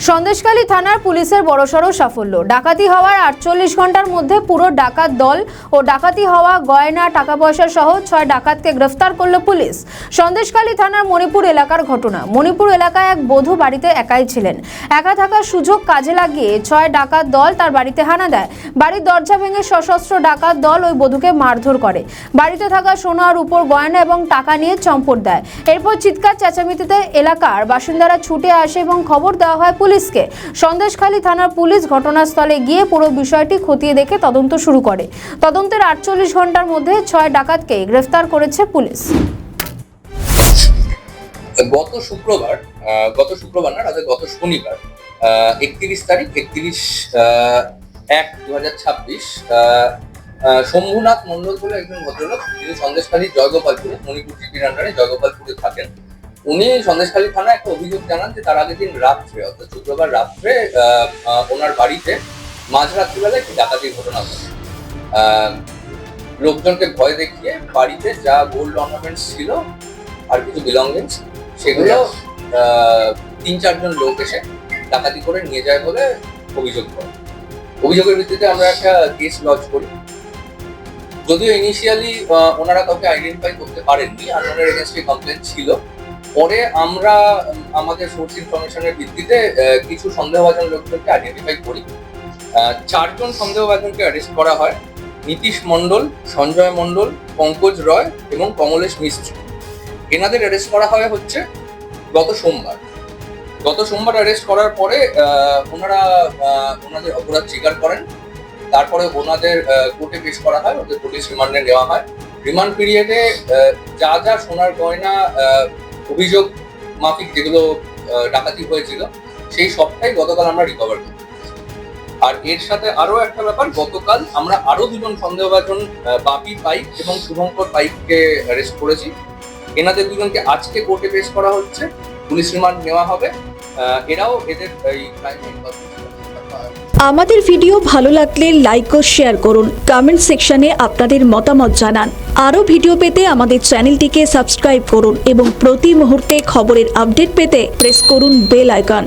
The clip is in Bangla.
সন্দেশখালী থানার পুলিশের বড়সড় সাফল্য। ডাকাতি হওয়ার 48 ঘন্টার মধ্যে পুরো ডাকাত দল ও ডাকাতি হওয়া গয়না টাকা পয়সা সহ 6 ডাকাতকে গ্রেফতার করল পুলিশ। সন্দেশখালী থানার মণিপুর এলাকার ঘটনা। মণিপুর এলাকায় এক বধূ বাড়িতে একাই ছিলেন। একা থাকার সুযোগ কাজে লাগিয়ে 6 ডাকাত দল তার বাড়িতে হানা দেয়। বাড়ির দরজা ভেঙে সশস্ত্র ডাকাত দল ওই বধূকে মারধর করে। বাড়িতে থাকা সোনা আর রূপোর গয়না এবং টাকা নিয়ে চম্পট দেয়। এরপর চিৎকার চেঁচামেচিতে এলাকার বাসিন্দারা ছুটে আসে এবং খবর দেওয়া হয় পুলিশকে। সন্দেশখালী থানার পুলিশ ঘটনাস্থলে গিয়ে পুরো বিষয়টি খতিয়ে দেখে তদন্ত শুরু করে। তদন্তের 48 ঘন্টার মধ্যে 6 ডাকাতকে গ্রেফতার করেছে পুলিশ। গত শুক্রবার গত শনিবার 31 তারিখ 31/1/2026 শম্ভুনাথ মন্ডল বলে একজন ভদ্রলোক, যিনি সন্দেশখালীর জয়গোপালপুরে, মণিপুর জিপির আন্ডারে জয়গোপালপুরে থাকেন। উনি সন্দেশখালী থানায় একটা অভিযোগ জানান যে তার আগের দিন রাত্রে, অর্থাৎ শুক্রবার রাত্রে ওনার বাড়িতে মাঝরাত্রিবেলা একটি ডাকাতির ঘটনা ঘটে। লোকজনকে ভয় দেখিয়ে বাড়িতে যা গোল্ড অর্নামেন্টস ছিল আর কিছু বিলঙ্গিংস, সেগুলো 3-4 জন লোক এসে ডাকাতি করে নিয়ে যায় বলে অভিযোগ করে। অভিযোগের ভিত্তিতে আমরা একটা কেস লঞ্চ করি। যদিও ইনিশিয়ালি ওনারা কাউকে আইডেন্টিফাই করতে পারেননি, আননোনের এগেইনস্টে কমপ্লেন ছিল। পরে আমরা আমাদের সোর্স ইনফরমেশনের ভিত্তিতে কিছু সন্দেহভাজন লোকজনকে আইডেন্টিফাই করি। 4 জন সন্দেহভাজনকে অ্যারেস্ট করা হয়: নীতিশ মণ্ডল, সঞ্জয় মণ্ডল, পঙ্কজ রয় এবং কমলেশ মিস্ত্রি। এনাদের অ্যারেস্ট করা হয় হচ্ছে গত সোমবার অ্যারেস্ট করার পরে ওনারা ওনাদের অপরাধ স্বীকার করেন। তারপরে ওনাদের কোর্টে পেশ করা হয়, ওদের পুলিশ রিমান্ডে নেওয়া হয়। রিমান্ড পিরিয়ডে যা যা সোনার গয়না অভিযোগ মাফিক যেগুলো ডাকাতি হয়েছিল, সেই সবটাই গতকাল আমরা রিকভার করি। আর এর সাথে আরো একটা ব্যাপার, গতকাল আমরা আরো 2 জন সন্দেহভাজন, বাপি পাইক এবং শুভঙ্কর পাইককে অ্যারেস্ট করেছি। এনাদের 2 জনকে আজকে কোর্টে পেশ করা হচ্ছে, পুলিশ রিমান্ড নেওয়া হবে। এরাও এদের এই ক্রাইমে ইনভলভ। আমাদের ভিডিও ভালো লাগলে লাইক ও শেয়ার করুন। কমেন্ট সেকশনে আপনাদের মতামত জানান। আরও ভিডিও পেতে আমাদের চ্যানেলটিকে সাবস্ক্রাইব করুন এবং প্রতি মুহূর্তে খবরের আপডেট পেতে প্রেস করুন বেল আইকন।